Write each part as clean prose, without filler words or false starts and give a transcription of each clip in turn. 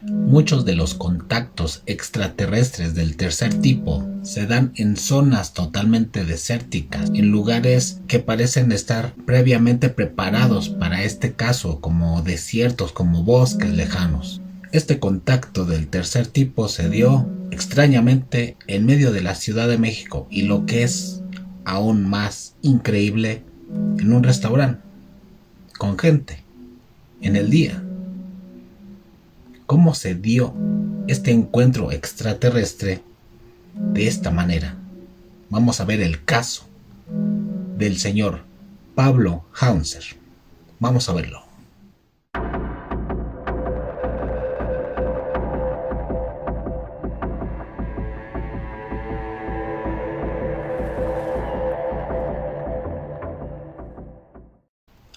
Muchos de los contactos extraterrestres del tercer tipo se dan en zonas totalmente desérticas, en lugares que parecen estar previamente preparados para este caso, como desiertos, como bosques lejanos. Este contacto del tercer tipo se dio extrañamente en medio de la Ciudad de México, y lo que es aún más increíble, en un restaurante con gente en el día. ¿Cómo se dio este encuentro extraterrestre de esta manera? Vamos a ver el caso del señor Pablo Hauser. Vamos a verlo.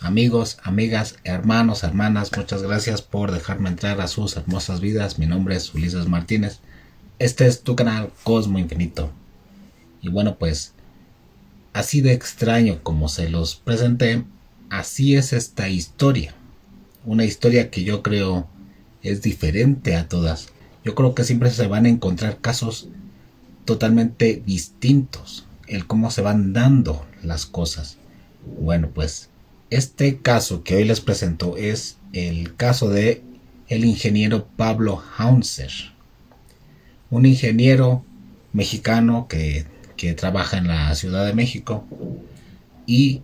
Amigos, amigas, hermanos, hermanas, muchas gracias por dejarme entrar a sus hermosas vidas. Mi nombre es Ulises Martínez. Este es tu canal Cosmo Infinito. Y bueno, pues así de extraño como se los presenté, así es esta historia. Una historia que yo creo es diferente a todas. Yo creo que siempre se van a encontrar casos totalmente distintos, el cómo se van dando las cosas. Bueno, pues este caso que hoy les presento es el caso de el ingeniero Pablo Hauser, un ingeniero mexicano que trabaja en la Ciudad de México, y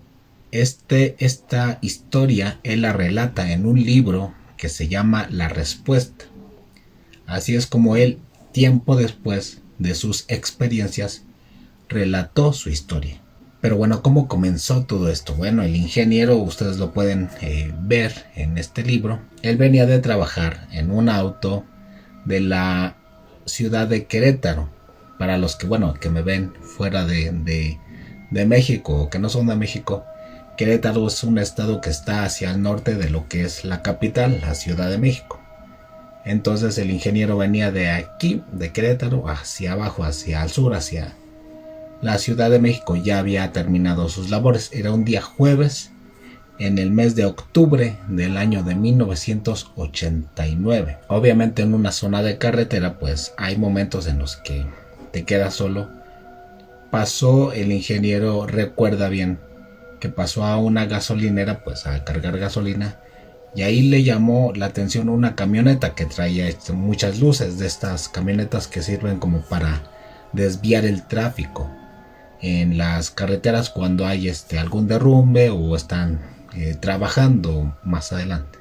esta historia él la relata en un libro que se llama La Respuesta. Así es como él, tiempo después de sus experiencias, relató su historia. Pero bueno, ¿cómo comenzó todo esto? Bueno, el ingeniero, ustedes lo pueden ver en este libro. Él venía de trabajar en un auto de la ciudad de Querétaro. Para los que, bueno, que me ven fuera de México o que no son de México, Querétaro es un estado que está hacia el norte de lo que es la capital, la Ciudad de México. Entonces el ingeniero venía de aquí, de Querétaro, hacia abajo, hacia el sur, hacia la Ciudad de México. Ya había terminado sus labores. Era un día jueves en el mes de octubre del año de 1989. Obviamente en una zona de carretera pues hay momentos en los que te quedas solo. Pasó el ingeniero, recuerda bien, que pasó a una gasolinera pues a cargar gasolina, y ahí le llamó la atención una camioneta que traía muchas luces, de estas camionetas que sirven como para desviar el tráfico en las carreteras cuando hay algún derrumbe o están trabajando más adelante.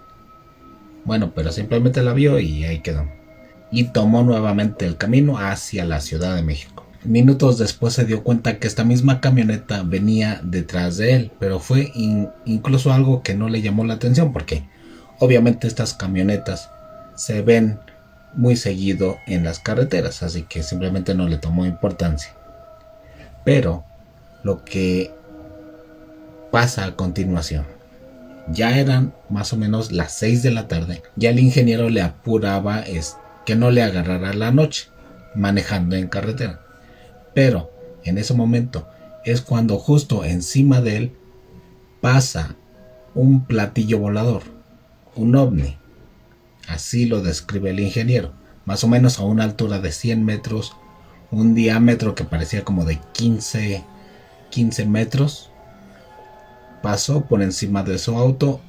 Bueno, pero simplemente la vio y ahí quedó, y tomó nuevamente el camino hacia la Ciudad de México. Minutos después se dio cuenta que esta misma camioneta venía detrás de él, pero fue incluso algo que no le llamó la atención, porque obviamente estas camionetas se ven muy seguido en las carreteras, así que simplemente no le tomó importancia. Pero lo que pasa a continuación, ya eran más o menos las 6 de la tarde, ya el ingeniero le apuraba que no le agarrara la noche manejando en carretera. Pero en ese momento es cuando justo encima de él pasa un platillo volador, un ovni. Así lo describe el ingeniero, más o menos a una altura de 100 metros, un diámetro que parecía como de 15 metros. Pasó por encima de su auto,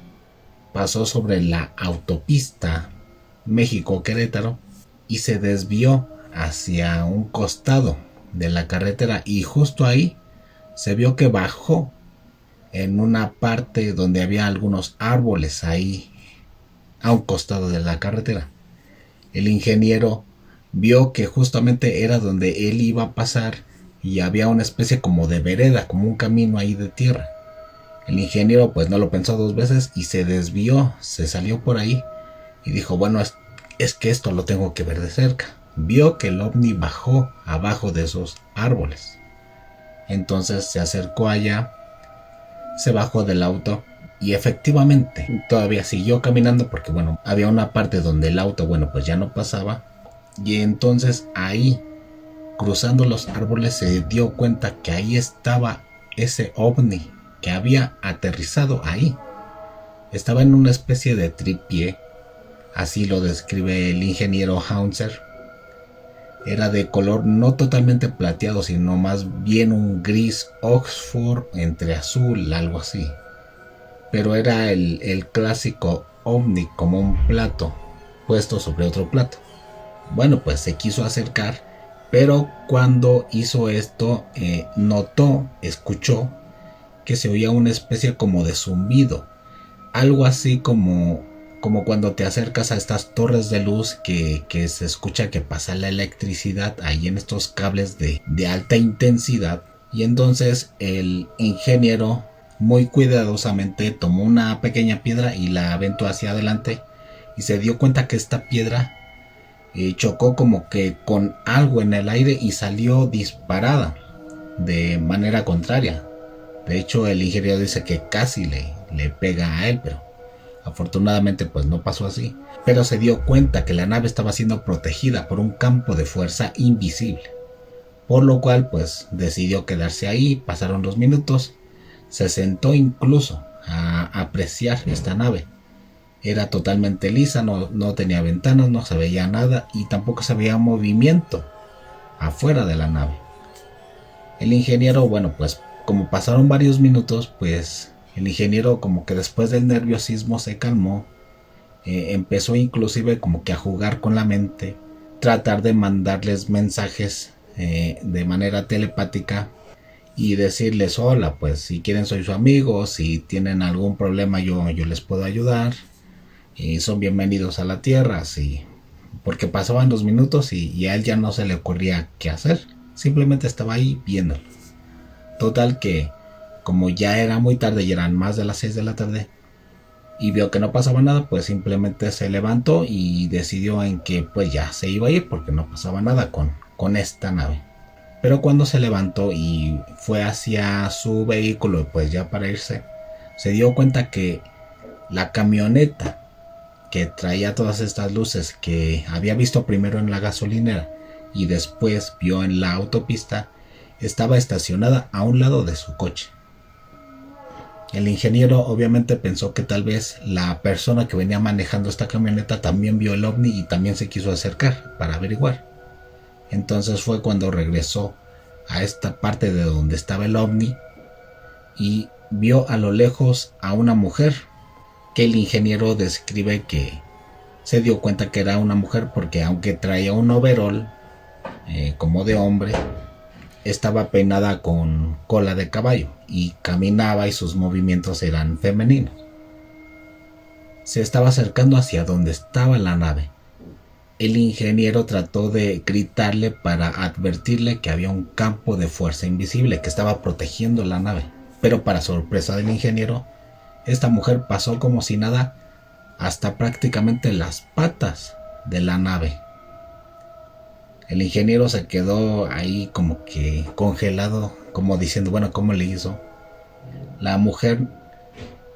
pasó sobre la autopista México-Querétaro y se desvió hacia un costado de la carretera, y justo ahí se vio que bajó en una parte donde había algunos árboles ahí a un costado de la carretera. El ingeniero vio que justamente era donde él iba a pasar, y había una especie como de vereda, como un camino ahí de tierra. El ingeniero pues no lo pensó dos veces y se desvió, se salió por ahí y dijo, bueno, es que esto lo tengo que ver de cerca. Vio que el ovni bajó abajo de esos árboles. Entonces se acercó allá, se bajó del auto y efectivamente todavía siguió caminando, porque bueno, había una parte donde el auto, bueno, pues ya no pasaba, y entonces ahí, cruzando los árboles, se dio cuenta que ahí estaba ese ovni que había aterrizado ahí. Estaba en una especie de tripié así lo describe el ingeniero Hauser. Era de color no totalmente plateado, sino más bien un gris Oxford entre azul, algo así. Pero era el clásico ovni, como un plato puesto sobre otro plato. Bueno, pues se quiso acercar, pero cuando hizo esto, escuchó que se oía una especie como de zumbido, algo así como cuando te acercas a estas torres de luz que se escucha que pasa la electricidad ahí en estos cables de alta intensidad. Y entonces el ingeniero muy cuidadosamente tomó una pequeña piedra y la aventó hacia adelante, y se dio cuenta que esta piedra chocó como que con algo en el aire y salió disparada de manera contraria. De hecho, el ingeniero dice que casi le pega a él, pero afortunadamente pues no pasó así. Pero se dio cuenta que la nave estaba siendo protegida por un campo de fuerza invisible, por lo cual pues decidió quedarse ahí. Pasaron los minutos, se sentó incluso a apreciar esta nave. Era totalmente lisa, no tenía ventanas, no se veía nada y tampoco se veía movimiento afuera de la nave. El ingeniero, bueno, pues como pasaron varios minutos, pues el ingeniero como que después del nerviosismo se calmó, empezó inclusive como que a jugar con la mente, tratar de mandarles mensajes de manera telepática y decirles: hola, pues si quieren soy su amigo, si tienen algún problema yo les puedo ayudar, y son bienvenidos a la Tierra. Sí, porque pasaban los minutos y a él ya no se le ocurría qué hacer, simplemente estaba ahí viéndolo. Total que como ya era muy tarde y eran más de las 6 de la tarde y vio que no pasaba nada, pues simplemente se levantó y decidió en que pues ya se iba a ir porque no pasaba nada con esta nave. Pero cuando se levantó y fue hacia su vehículo pues ya para irse, se dio cuenta que la camioneta que traía todas estas luces que había visto primero en la gasolinera y después vio en la autopista estaba estacionada a un lado de su coche. El ingeniero obviamente pensó que tal vez la persona que venía manejando esta camioneta también vio el ovni y también se quiso acercar para averiguar. Entonces fue cuando regresó a esta parte de donde estaba el ovni y vio a lo lejos a una mujer, que el ingeniero describe que se dio cuenta que era una mujer porque aunque traía un overol como de hombre, estaba peinada con cola de caballo y caminaba y sus movimientos eran femeninos. Se estaba acercando hacia donde estaba la nave. El ingeniero trató de gritarle para advertirle que había un campo de fuerza invisible que estaba protegiendo la nave, pero para sorpresa del ingeniero, esta mujer pasó como si nada hasta prácticamente las patas de la nave. El ingeniero se quedó ahí como que congelado, como diciendo, bueno, ¿cómo le hizo? La mujer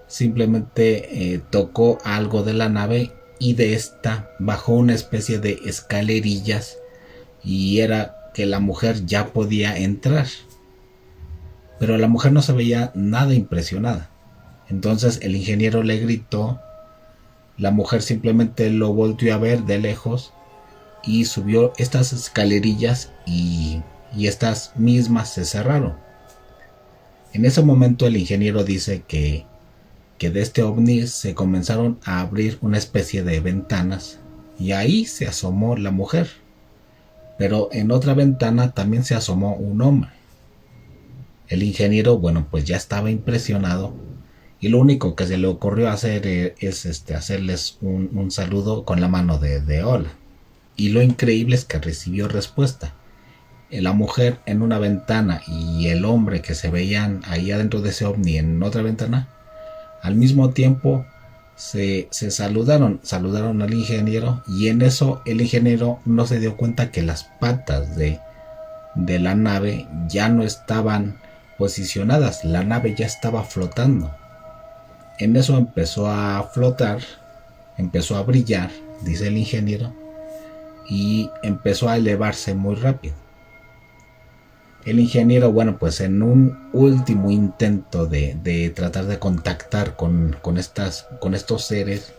simplemente tocó algo de la nave y de esta bajó una especie de escalerillas y era que la mujer ya podía entrar. Pero la mujer no se veía nada impresionada. Entonces el ingeniero le gritó, la mujer simplemente lo volteó a ver de lejos y subió estas escalerillas y estas mismas se cerraron. En ese momento el ingeniero dice que de este ovni se comenzaron a abrir una especie de ventanas y ahí se asomó la mujer, pero en otra ventana también se asomó un hombre. El ingeniero, bueno, pues ya estaba impresionado y lo único que se le ocurrió hacer es hacerles un saludo con la mano de hola. Y lo increíble es que recibió respuesta. La mujer en una ventana y el hombre que se veían ahí adentro de ese ovni en otra ventana, al mismo tiempo se saludaron al ingeniero, y en eso el ingeniero no se dio cuenta que las patas de la nave ya no estaban posicionadas, la nave ya estaba flotando. En eso empezó a flotar, empezó a brillar, dice el ingeniero, y empezó a elevarse muy rápido. El ingeniero, bueno, pues en un último intento de tratar de contactar con estos seres,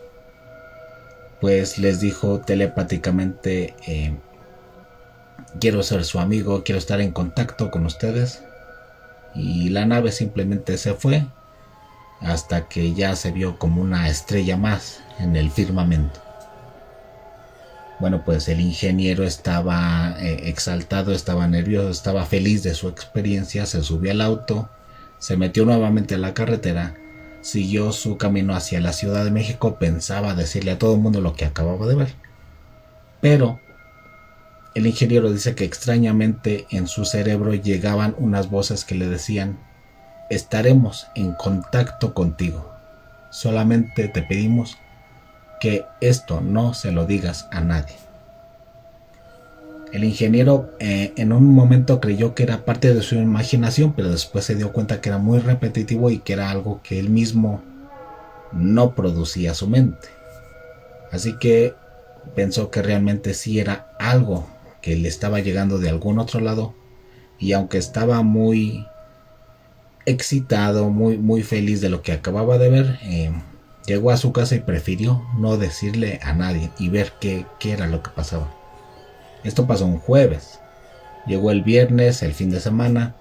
pues les dijo telepáticamente, quiero ser su amigo, quiero estar en contacto con ustedes. Y la nave simplemente se fue hasta que ya se vio como una estrella más en el firmamento. Bueno, pues el ingeniero estaba exaltado, estaba nervioso, estaba feliz de su experiencia, se subió al auto, se metió nuevamente a la carretera, siguió su camino hacia la Ciudad de México, pensaba decirle a todo el mundo lo que acababa de ver. Pero el ingeniero dice que extrañamente en su cerebro llegaban unas voces que le decían, estaremos en contacto contigo, solamente te pedimos que esto no se lo digas a nadie. El ingeniero en un momento creyó que era parte de su imaginación, pero después se dio cuenta que era muy repetitivo y que era algo que él mismo no producía su mente. Así que pensó que realmente sí era algo que le estaba llegando de algún otro lado, y aunque estaba muy excitado, muy feliz de lo que acababa de ver, llegó a su casa y prefirió no decirle a nadie y ver qué era lo que pasaba. Esto pasó un jueves. Llegó el viernes, el fin de semana.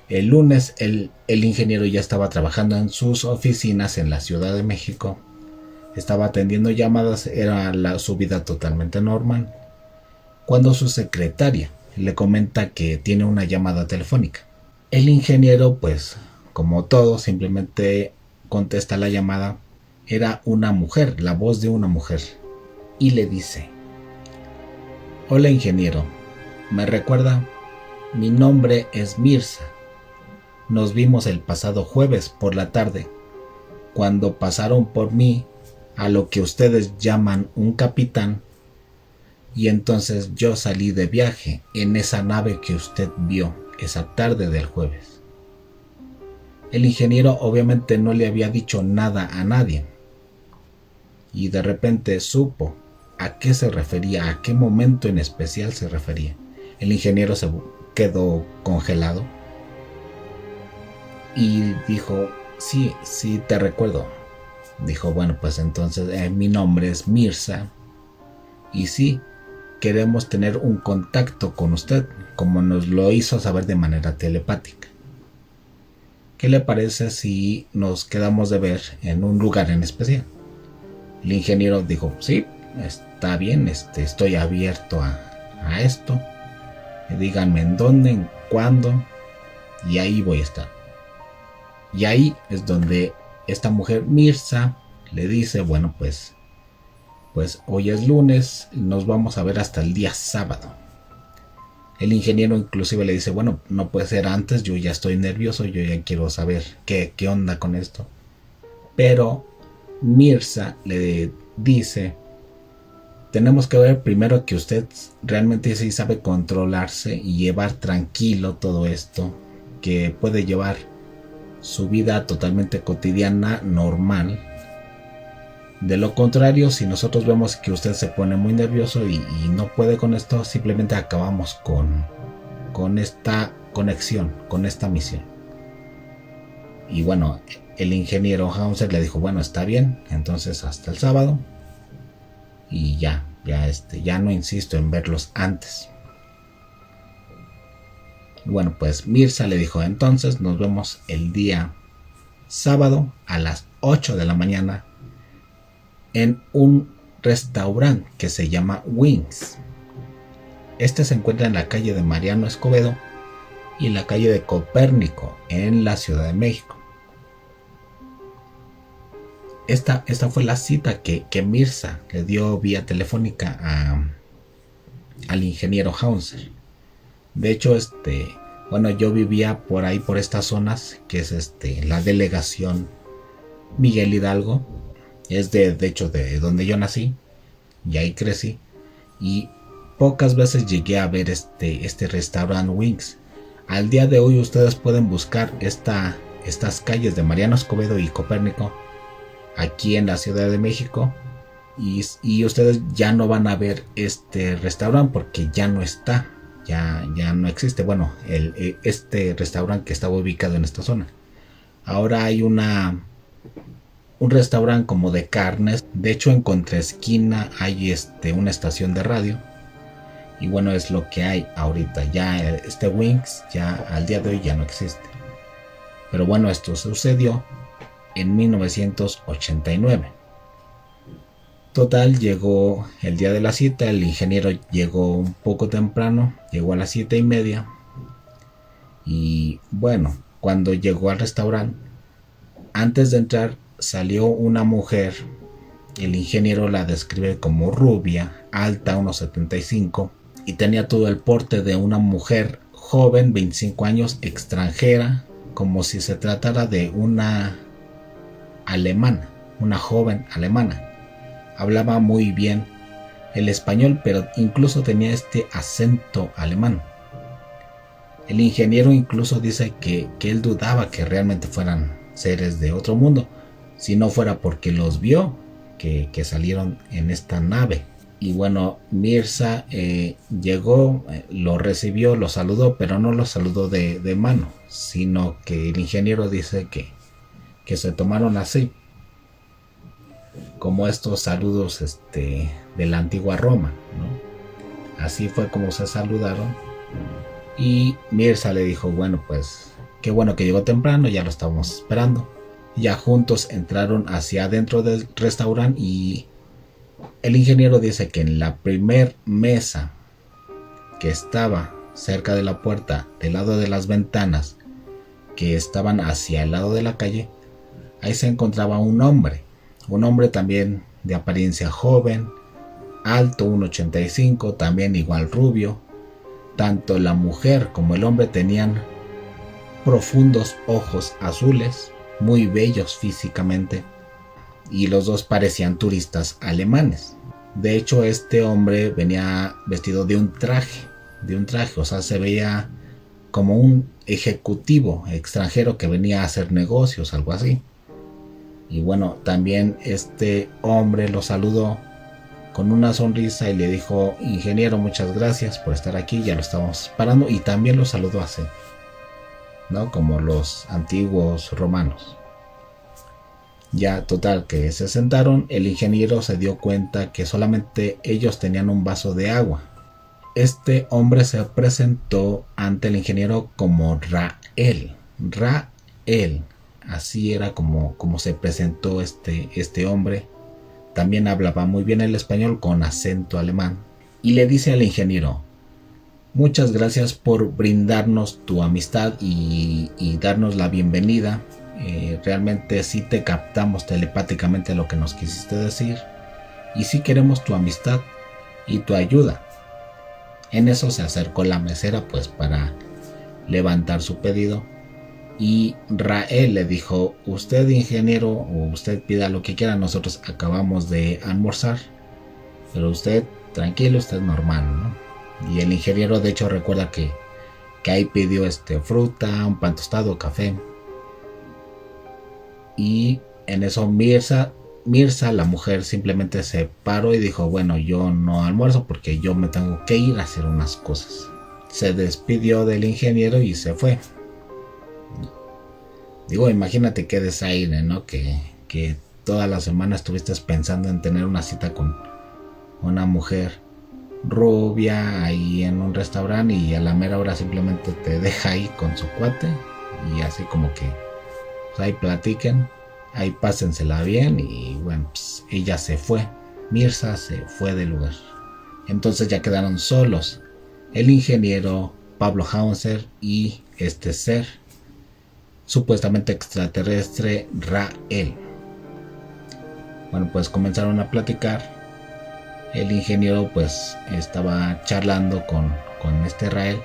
El lunes el ingeniero ya estaba trabajando en sus oficinas en la Ciudad de México. Estaba atendiendo llamadas, era su vida totalmente normal. Cuando su secretaria le comenta que tiene una llamada telefónica. El ingeniero, pues, como todo, simplemente contesta la llamada. Era una mujer, la voz de una mujer. Y le dice, hola ingeniero, ¿me recuerda? Mi nombre es Mirza. Nos vimos el pasado jueves por la tarde, cuando pasaron por mí a lo que ustedes llaman un capitán, y entonces yo salí de viaje en esa nave que usted vio esa tarde del jueves. El ingeniero obviamente no le había dicho nada a nadie, y de repente supo a qué se refería, a qué momento en especial se refería. El ingeniero se quedó congelado y dijo, sí, te recuerdo. Dijo, bueno, pues entonces mi nombre es Mirza y sí, queremos tener un contacto con usted, como nos lo hizo saber de manera telepática. ¿Qué le parece si nos quedamos de ver en un lugar en especial? El ingeniero dijo, sí, está bien, estoy abierto a esto. Díganme en dónde, en cuándo, y ahí voy a estar. Y ahí es donde esta mujer Mirza le dice, bueno, pues hoy es lunes, nos vamos a ver hasta el día sábado. El ingeniero inclusive le dice, bueno, no puede ser antes, yo ya estoy nervioso, yo ya quiero saber qué onda con esto. Pero Mirza le dice, tenemos que ver primero que usted realmente sí sabe controlarse y llevar tranquilo todo esto, que puede llevar su vida totalmente cotidiana, normal. De lo contrario, si nosotros vemos que usted se pone muy nervioso y no puede con esto, simplemente acabamos con esta conexión, con esta misión. Y bueno, el ingeniero Hauser le dijo, bueno, está bien, entonces hasta el sábado. Y ya no insisto en verlos antes. Bueno, pues Mirza le dijo, entonces nos vemos el día sábado a las 8 de la mañana en un restaurante que se llama Wings. Este se encuentra en la calle de Mariano Escobedo y en la calle de Copérnico en la Ciudad de México. Esta fue la cita que Mirza le dio vía telefónica al ingeniero Hauser. De hecho, bueno, yo vivía por ahí, por estas zonas, que es la delegación Miguel Hidalgo. Es de hecho de donde yo nací y ahí crecí. Y pocas veces llegué a ver este restaurante Wings. Al día de hoy ustedes pueden buscar estas calles de Mariano Escobedo y Copérnico aquí en la Ciudad de México, y ustedes ya no van a ver este restaurante porque ya no está, ya no existe. Bueno, este restaurante que estaba ubicado en esta zona. Ahora hay una un restaurante como de carnes. De hecho, en contraesquina hay una estación de radio. Y bueno, es lo que hay ahorita. Ya este Wings ya al día de hoy ya no existe. Pero bueno, esto sucedió en 1989. Total, llegó el día de la cita. El ingeniero llegó un poco temprano. Llegó a las 7:30. Y bueno, cuando llegó al restaurante, antes de entrar salió una mujer. El ingeniero la describe como rubia, alta, unos 75, y tenía todo el porte de una mujer joven, 25 años, extranjera, como si se tratara de una alemana, una joven alemana. Hablaba muy bien el español, pero incluso tenía este acento alemán. El ingeniero incluso dice que él dudaba que realmente fueran seres de otro mundo, si no fuera porque los vio que salieron en esta nave. Y bueno, Mirza llegó, lo recibió, lo saludó, pero no lo saludó de mano, sino que el ingeniero dice que se tomaron así, como estos saludos de la antigua Roma, ¿no? Así fue como se saludaron. Y Mirza le dijo, bueno, pues qué bueno que llegó temprano, ya lo estábamos esperando. Ya juntos entraron hacia adentro del restaurante y el ingeniero dice que en la primer mesa que estaba cerca de la puerta, del lado de las ventanas que estaban hacia el lado de la calle, ahí se encontraba un hombre también de apariencia joven, alto, 1,85, también igual rubio. Tanto la mujer como el hombre tenían profundos ojos azules, muy bellos físicamente, y los dos parecían turistas alemanes. De hecho, este hombre venía vestido de un traje, o sea, se veía como un ejecutivo extranjero que venía a hacer negocios, algo así. Y bueno, también este hombre lo saludó con una sonrisa y le dijo, ingeniero, muchas gracias por estar aquí, ya lo estábamos esperando, y también lo saludó así, ¿no? Como los antiguos romanos. Ya total que se sentaron, el ingeniero se dio cuenta que solamente ellos tenían un vaso de agua. Este hombre se presentó ante el ingeniero como Rael, así era como se presentó este hombre. También hablaba muy bien el español con acento alemán. Y le dice al ingeniero, muchas gracias por brindarnos tu amistad y darnos la bienvenida. Realmente sí te captamos telepáticamente lo que nos quisiste decir. Y sí queremos tu amistad y tu ayuda. En eso se acercó la mesera pues para levantar su pedido. Y Rael le dijo, usted ingeniero, o usted pida lo que quiera, nosotros acabamos de almorzar, pero usted tranquilo, usted normal, ¿no? Y el ingeniero de hecho recuerda que ahí pidió fruta, un pan tostado, café. Y en eso Mirza, la mujer, simplemente se paró y dijo, bueno, yo no almuerzo porque yo me tengo que ir a hacer unas cosas. Se despidió del ingeniero y se fue. Digo, imagínate qué desaire, ¿no? Que toda la semana estuviste pensando en tener una cita con una mujer rubia ahí en un restaurante y a la mera hora simplemente te deja ahí con su cuate y así como que pues ahí platiquen, ahí pásensela bien y bueno, pues ella se fue, Mirza se fue del lugar. Entonces ya quedaron solos el ingeniero Pablo Hauser y este ser supuestamente extraterrestre Rael. Bueno, pues comenzaron a platicar. El ingeniero pues estaba charlando con este Rael,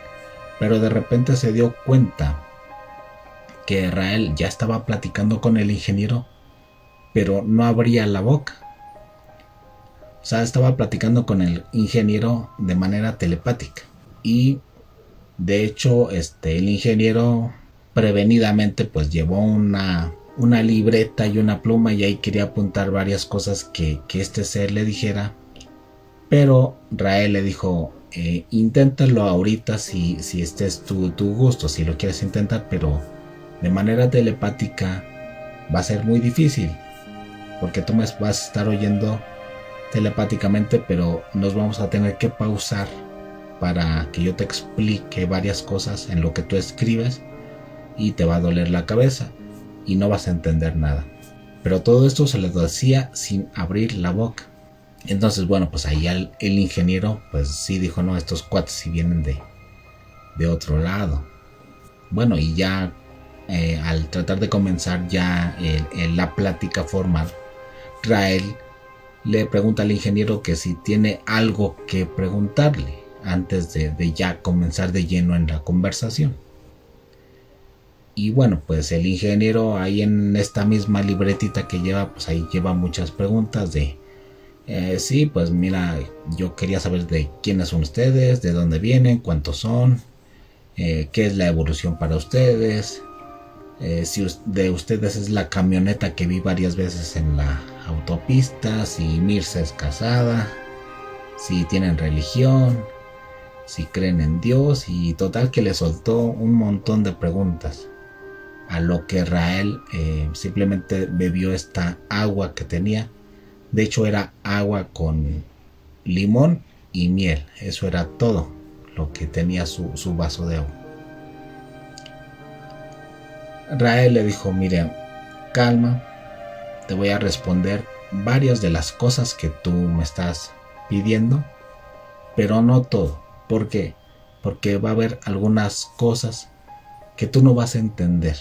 pero de repente se dio cuenta que Rael ya estaba platicando con el ingeniero, pero no abría la boca. O sea, estaba platicando con el ingeniero de manera telepática. Y de hecho, el ingeniero prevenidamente pues llevó una libreta y una pluma y ahí quería apuntar varias cosas que este ser le dijera, pero Rael le dijo, inténtalo ahorita si este es tu gusto, si lo quieres intentar, pero de manera telepática va a ser muy difícil. porque tú me vas a estar oyendo telepáticamente, pero nos vamos a tener que pausar para que yo te explique varias cosas en lo que tú escribes y te va a doler la cabeza y no vas a entender nada. Pero todo esto se le decía sin abrir la boca. Entonces, bueno, pues ahí el ingeniero pues sí dijo, no, estos cuates sí vienen de otro lado. Bueno, y ya al tratar de comenzar ya la plática formal, Rael le pregunta al ingeniero que si tiene algo que preguntarle antes de ya comenzar de lleno en la conversación. Y bueno, pues el ingeniero ahí en esta misma libretita que lleva, pues ahí lleva muchas preguntas de sí, pues mira, yo quería saber de quiénes son ustedes, de dónde vienen, cuántos son, qué es la evolución para ustedes, si de ustedes es la camioneta que vi varias veces en la autopista, si Mirza es casada, si tienen religión, si creen en Dios, y total que le soltó un montón de preguntas. A lo que Rael simplemente bebió esta agua que tenía. De hecho era agua con limón y miel. Eso era todo lo que tenía su vaso de agua. Rael le dijo, mire, calma, te voy a responder varias de las cosas que tú me estás pidiendo, pero no todo. ¿Por qué? Porque va a haber algunas cosas que tú no vas a entender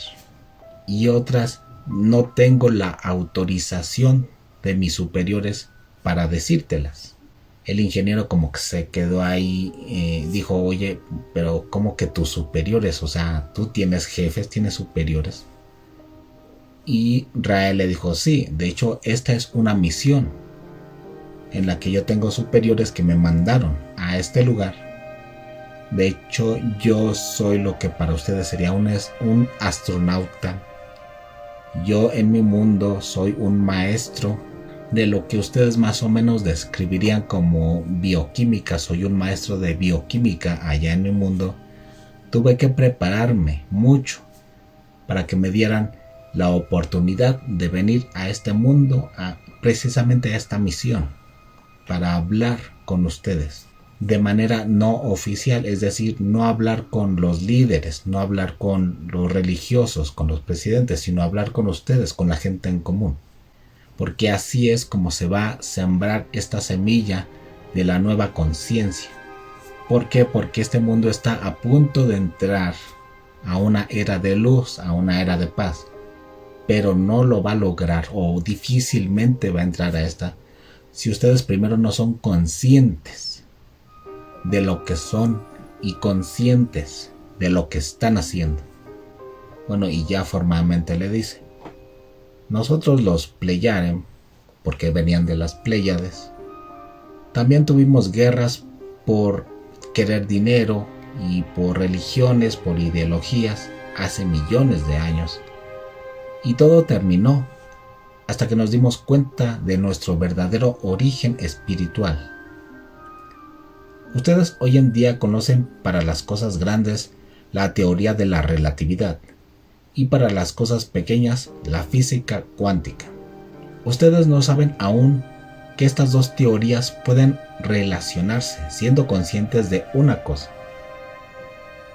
y otras no tengo la autorización de mis superiores para decírtelas. El ingeniero como que se quedó ahí, dijo, oye, pero ¿cómo que tus superiores? O sea, tú tienes jefes, tienes superiores. Y Rael le dijo, sí, de hecho esta es una misión en la que yo tengo superiores que me mandaron a este lugar. De hecho, yo soy lo que para ustedes sería un astronauta. Yo en mi mundo soy un maestro de lo que ustedes más o menos describirían como bioquímica. Soy un maestro de bioquímica allá en mi mundo. Tuve que prepararme mucho para que me dieran la oportunidad de venir a este mundo, precisamente a esta misión, para hablar con ustedes de manera no oficial, es decir, no hablar con los líderes, no hablar con los religiosos, con los presidentes, sino hablar con ustedes, con la gente en común. Porque así es como se va a sembrar esta semilla de la nueva conciencia. ¿Por qué? Porque este mundo está a punto de entrar a una era de luz, a una era de paz, pero no lo va a lograr o difícilmente va a entrar a esta si ustedes primero no son conscientes de lo que son y conscientes de lo que están haciendo. Bueno, y ya formalmente le dice, nosotros los Pleyaren, porque venían de las Pléyades, también tuvimos guerras por querer dinero y por religiones, por ideologías, hace millones de años. Y todo terminó hasta que nos dimos cuenta de nuestro verdadero origen espiritual. Ustedes hoy en día conocen para las cosas grandes la teoría de la relatividad y para las cosas pequeñas la física cuántica. Ustedes no saben aún que estas dos teorías pueden relacionarse siendo conscientes de una cosa,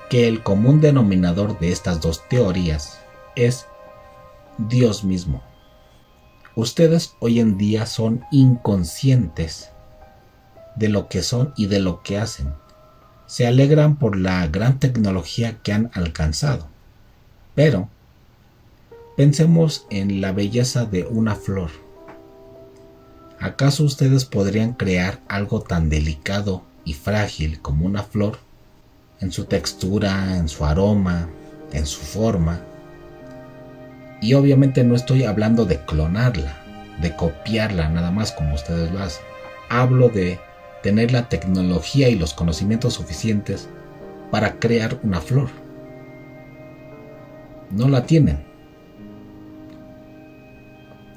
que el común denominador de estas dos teorías es Dios mismo. Ustedes hoy en día son inconscientes de lo que son y de lo que hacen. Se alegran por la gran tecnología que han alcanzado. Pero pensemos en la belleza de una flor. ¿Acaso ustedes podrían crear algo tan delicado y frágil como una flor? En su textura, en su aroma, en su forma. Y obviamente no estoy hablando de clonarla, de copiarla nada más como ustedes lo hacen. Hablo de tener la tecnología y los conocimientos suficientes para crear una flor. No la tienen.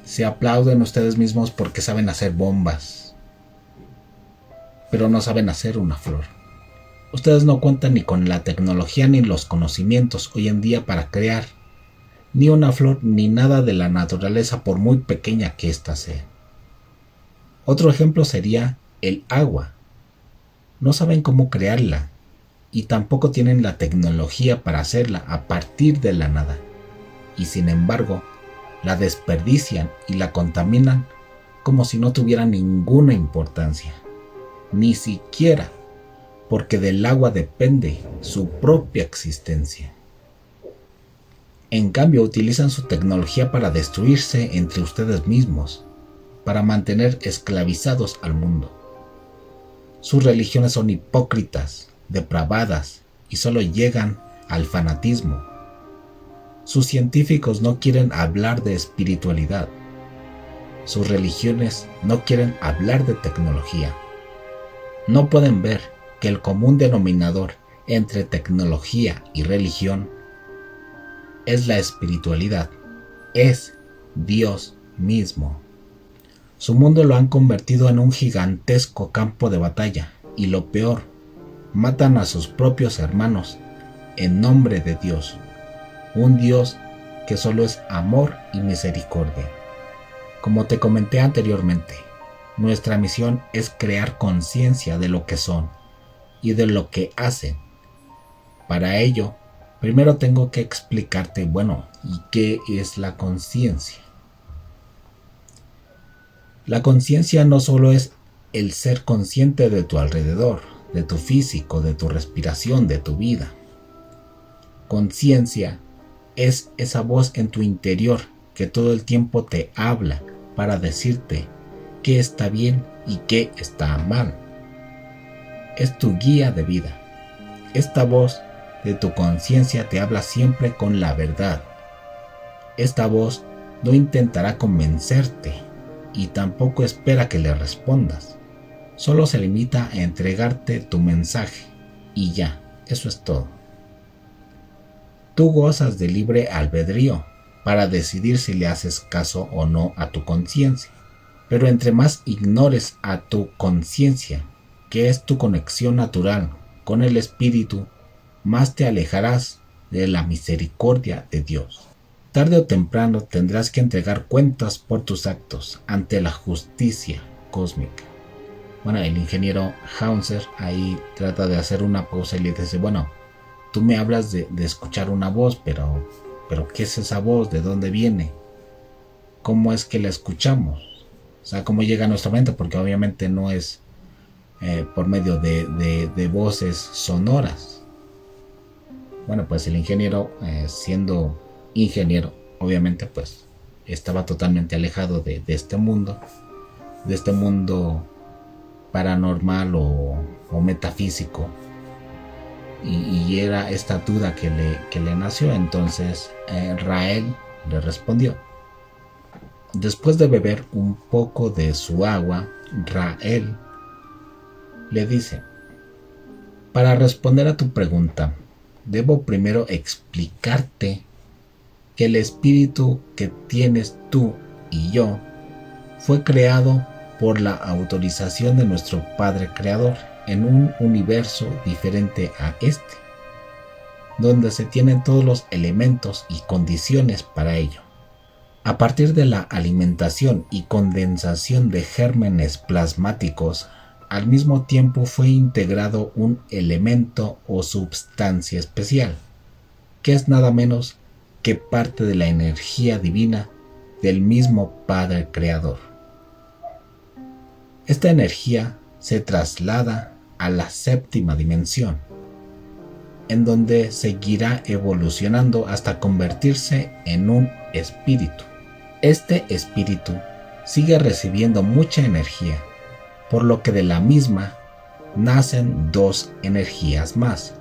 Se aplauden ustedes mismos porque saben hacer bombas, pero no saben hacer una flor. Ustedes no cuentan ni con la tecnología ni los conocimientos hoy en día para crear ni una flor ni nada de la naturaleza por muy pequeña que ésta sea. Otro ejemplo sería el agua. No saben cómo crearla y tampoco tienen la tecnología para hacerla a partir de la nada. Y sin embargo, la desperdician y la contaminan como si no tuviera ninguna importancia. Ni siquiera porque del agua depende su propia existencia. En cambio, utilizan su tecnología para destruirse entre ustedes mismos, para mantener esclavizados al mundo. Sus religiones son hipócritas, depravadas y solo llegan al fanatismo. Sus científicos no quieren hablar de espiritualidad. Sus religiones no quieren hablar de tecnología. No pueden ver que el común denominador entre tecnología y religión es la espiritualidad, es Dios mismo. Su mundo lo han convertido en un gigantesco campo de batalla y lo peor, matan a sus propios hermanos en nombre de Dios, un Dios que solo es amor y misericordia. Como te comenté anteriormente, nuestra misión es crear conciencia de lo que son y de lo que hacen. Para ello, primero tengo que explicarte, ¿y qué es la conciencia? La conciencia no solo es el ser consciente de tu alrededor, de tu físico, de tu respiración, de tu vida. Conciencia es esa voz en tu interior que todo el tiempo te habla para decirte qué está bien y qué está mal. Es tu guía de vida. Esta voz de tu conciencia te habla siempre con la verdad. Esta voz no intentará convencerte y tampoco espera que le respondas. Solo se limita a entregarte tu mensaje y ya, eso es todo. Tú gozas de libre albedrío para decidir si le haces caso o no a tu conciencia. Pero entre más ignores a tu conciencia, que es tu conexión natural con el espíritu, más te alejarás de la misericordia de Dios. Tarde o temprano tendrás que entregar cuentas por tus actos ante la justicia cósmica. El ingeniero Hauser ahí trata de hacer una pausa y le dice, tú me hablas de escuchar una voz, pero ¿qué es esa voz? ¿De dónde viene? ¿Cómo es que la escuchamos? O sea, ¿cómo llega a nuestra mente? Porque obviamente no es por medio de voces sonoras. Pues el ingeniero, siendo ingeniero, obviamente pues estaba totalmente alejado de este mundo paranormal o metafísico, y era esta duda que le nació. Entonces Rael le respondió. Después de beber un poco de su agua, Rael le dice: para responder a tu pregunta, debo primero explicarte que el espíritu que tienes tú y yo fue creado por la autorización de nuestro Padre Creador en un universo diferente a este, donde se tienen todos los elementos y condiciones para ello. A partir de la alimentación y condensación de gérmenes plasmáticos, al mismo tiempo fue integrado un elemento o substancia especial, que es nada menos que parte de la energía divina del mismo Padre Creador. Esta energía se traslada a la séptima dimensión, en donde seguirá evolucionando hasta convertirse en un espíritu. Este espíritu sigue recibiendo mucha energía, por lo que de la misma nacen dos energías más,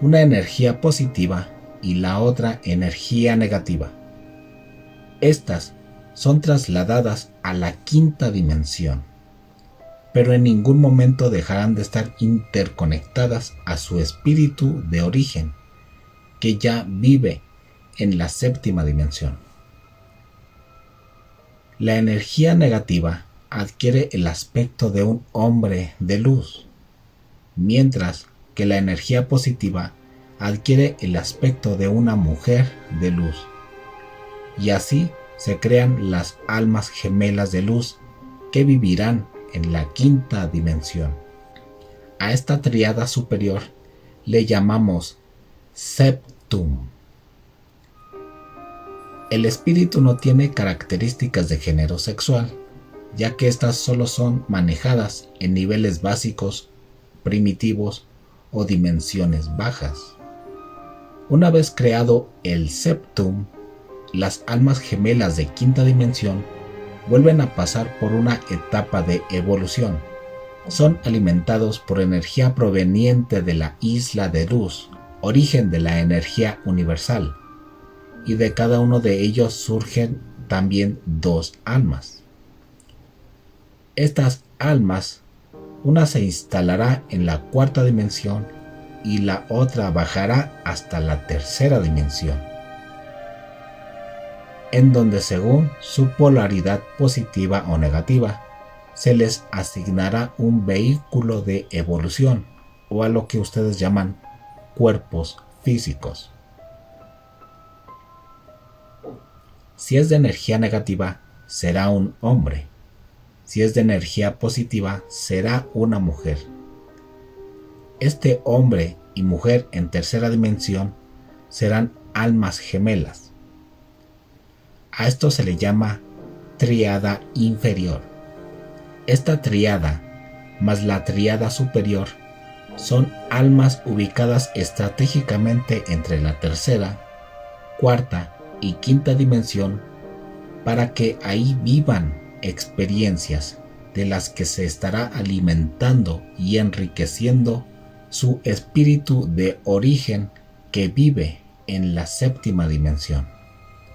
una energía positiva y la otra energía negativa. Estas son trasladadas a la quinta dimensión, pero en ningún momento dejarán de estar interconectadas a su espíritu de origen, que ya vive en la séptima dimensión. La energía negativa adquiere el aspecto de un hombre de luz, mientras que la energía positiva adquiere el aspecto de una mujer de luz. y así se crean las almas gemelas de luz que vivirán en la quinta dimensión. A esta tríada superior le llamamos septum. El espíritu no tiene características de género sexual, ya que estas solo son manejadas en niveles básicos, primitivos o dimensiones bajas. Una vez creado el septum, las almas gemelas de quinta dimensión vuelven a pasar por una etapa de evolución. Son alimentados por energía proveniente de la isla de luz, origen de la energía universal, y de cada uno de ellos surgen también dos almas. Estas almas, una se instalará en la cuarta dimensión y la otra bajará hasta la tercera dimensión, en donde según su polaridad positiva o negativa, se les asignará un vehículo de evolución, o a lo que ustedes llaman cuerpos físicos. Si es de energía negativa, será un hombre. Si es de energía positiva, será una mujer. Este hombre y mujer en tercera dimensión serán almas gemelas. A esto se le llama tríada inferior. Esta tríada más la tríada superior son almas ubicadas estratégicamente entre la tercera, cuarta y quinta dimensión para que ahí vivan experiencias de las que se estará alimentando y enriqueciendo su espíritu de origen que vive en la séptima dimensión.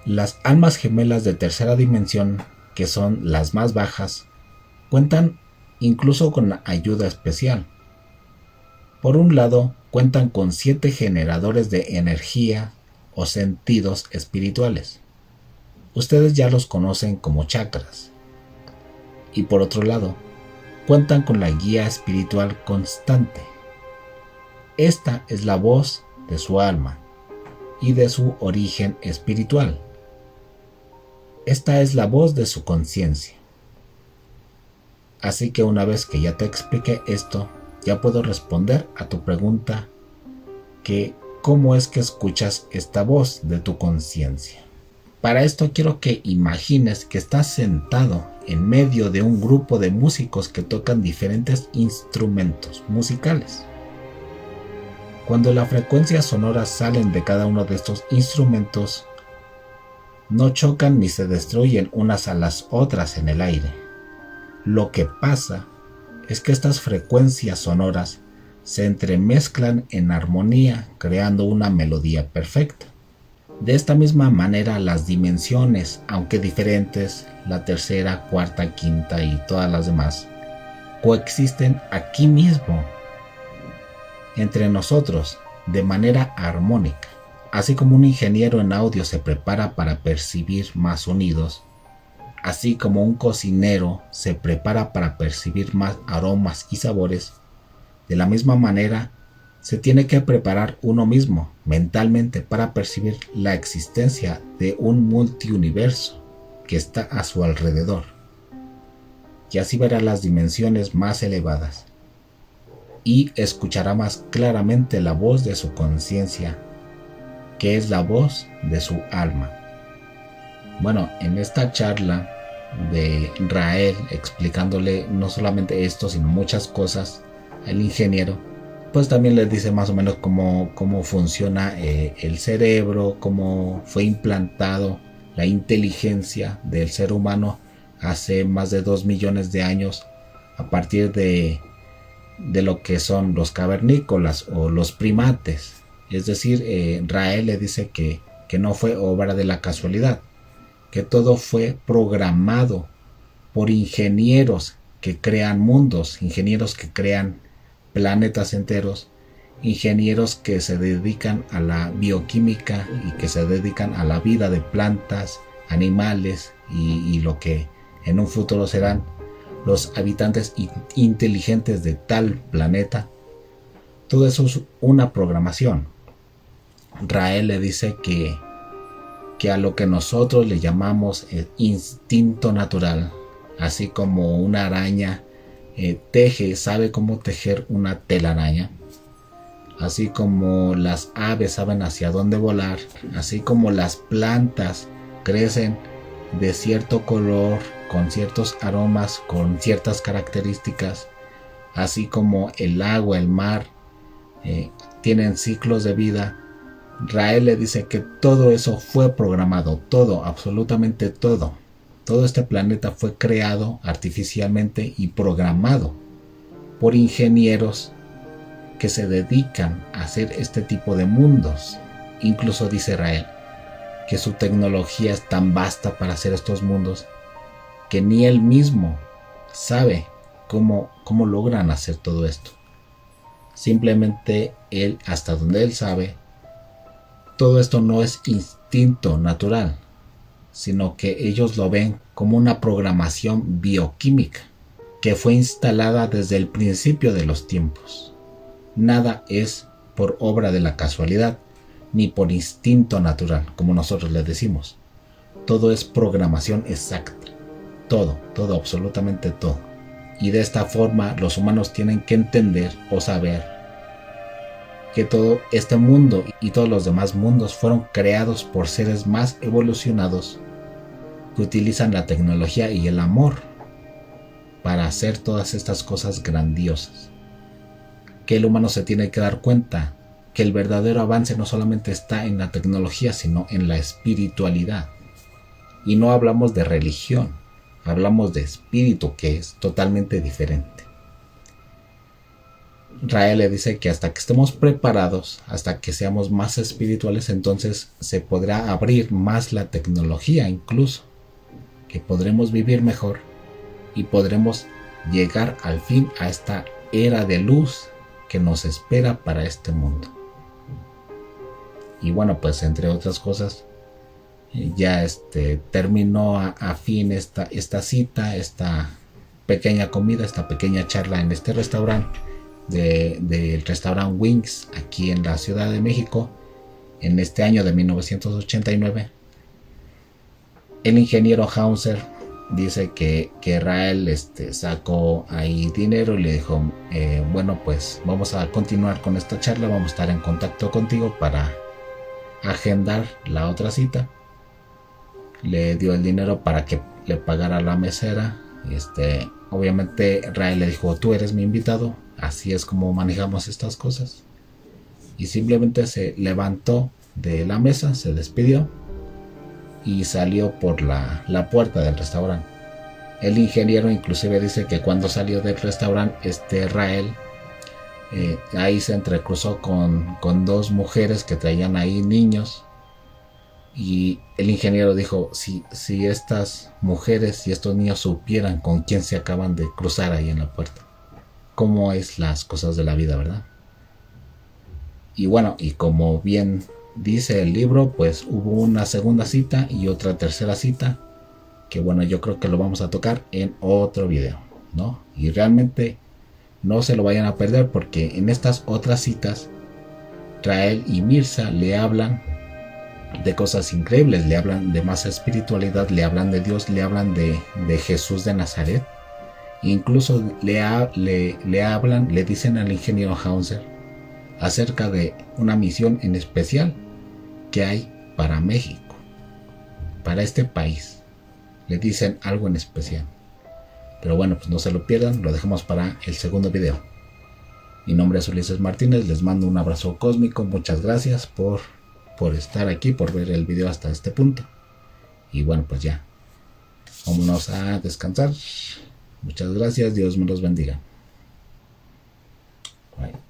Las almas gemelas de tercera dimensión, que son las más bajas, cuentan incluso con ayuda especial. Por un lado, cuentan con 7 generadores de energía o sentidos espirituales. Ustedes ya los conocen como chakras. Y por otro lado, cuentan con la guía espiritual constante. Esta es la voz de su alma y de su origen espiritual. Esta es la voz de su conciencia. Así que una vez que ya te expliqué esto, ya puedo responder a tu pregunta que ¿cómo es que escuchas esta voz de tu conciencia? Para esto quiero que imagines que estás sentado en medio de un grupo de músicos que tocan diferentes instrumentos musicales. Cuando las frecuencias sonoras salen de cada uno de estos instrumentos, no chocan ni se destruyen unas a las otras en el aire. Lo que pasa es que estas frecuencias sonoras se entremezclan en armonía, creando una melodía perfecta. De esta misma manera, las dimensiones, aunque diferentes, la tercera, cuarta, quinta y todas las demás, coexisten aquí mismo, entre nosotros, de manera armónica. Así como un ingeniero en audio se prepara para percibir más sonidos, así como un cocinero se prepara para percibir más aromas y sabores, de la misma manera se tiene que preparar uno mismo mentalmente para percibir la existencia de un multiuniverso que está a su alrededor, y así verá las dimensiones más elevadas y escuchará más claramente la voz de su conciencia, que es la voz de su alma. Bueno, en esta charla de Rael explicándole no solamente esto sino muchas cosas al ingeniero, pues también les dice más o menos cómo funciona el cerebro, cómo fue implantado la inteligencia del ser humano hace más de 2 millones de años a partir de lo que son los cavernícolas o los primates. Es decir, Rael le dice que no fue obra de la casualidad, que todo fue programado por ingenieros que crean mundos, ingenieros que crean planetas enteros, ingenieros que se dedican a la bioquímica y que se dedican a la vida de plantas, animales y lo que en un futuro serán los habitantes inteligentes de tal planeta. Todo eso es una programación. Rael le dice que que a lo que nosotros le llamamos el instinto natural, así como una araña teje, sabe cómo tejer una telaraña, así como las aves saben hacia dónde volar, así como las plantas crecen de cierto color, con ciertos aromas, con ciertas características, así como el agua, el mar, tienen ciclos de vida. Rael le dice que todo eso fue programado, todo, absolutamente todo. Todo este planeta fue creado artificialmente y programado por ingenieros que se dedican a hacer este tipo de mundos. Incluso dice Rael que su tecnología es tan vasta para hacer estos mundos que ni él mismo sabe cómo logran hacer todo esto. Simplemente él, hasta donde él sabe, todo esto no es instinto natural, sino que ellos lo ven como una programación bioquímica que fue instalada desde el principio de los tiempos. Nada es por obra de la casualidad, ni por instinto natural, como nosotros le decimos. Todo es programación exacta. Todo, absolutamente todo. Y de esta forma los humanos tienen que entender o saber que todo este mundo y todos los demás mundos fueron creados por seres más evolucionados que utilizan la tecnología y el amor para hacer todas estas cosas grandiosas. Que el humano se tiene que dar cuenta que el verdadero avance no solamente está en la tecnología, sino en la espiritualidad. Y no hablamos de religión, hablamos de espíritu, que es totalmente diferente. Rael le dice que hasta que estemos preparados, hasta que seamos más espirituales, entonces se podrá abrir más la tecnología, incluso que podremos vivir mejor y podremos llegar al fin a esta era de luz que nos espera para este mundo. Y bueno, pues entre otras cosas, ya terminó a fin esta cita, esta pequeña comida, esta pequeña charla en este restaurante del restaurante Wings aquí en la Ciudad de México en este año de 1989. El ingeniero Hauser dice que Rael sacó ahí dinero y le dijo, bueno, pues vamos a continuar con esta charla, vamos a estar en contacto contigo para agendar la otra cita. Le dio el dinero para que le pagara la mesera. Obviamente Rael le dijo, tú eres mi invitado, así es como manejamos estas cosas. Y simplemente se levantó de la mesa, se despidió y salió por la puerta del restaurante. El ingeniero inclusive dice que cuando salió del restaurante, Rael ahí se entrecruzó con dos mujeres que traían ahí niños. Y el ingeniero dijo, si estas mujeres y estos niños supieran con quién se acaban de cruzar ahí en la puerta, cómo es las cosas de la vida, ¿verdad? Y bueno, y como bien dice el libro, pues hubo una segunda cita y otra tercera cita, que bueno, yo creo que lo vamos a tocar en otro video, ¿no? Y realmente no se lo vayan a perder, porque en estas otras citas Rael y Mirza le hablan de cosas increíbles, le hablan de más espiritualidad, le hablan de Dios, le hablan de Jesús de Nazaret. Incluso le dicen al ingeniero Hauser acerca de una misión en especial que hay para México, para este país. Le dicen algo en especial. Pero bueno, pues no se lo pierdan, lo dejamos para el segundo video. Mi nombre es Ulises Martínez, les mando un abrazo cósmico, muchas gracias por estar aquí, por ver el video hasta este punto. Y bueno, pues ya, vámonos a descansar. Muchas gracias, Dios me los bendiga. Bye.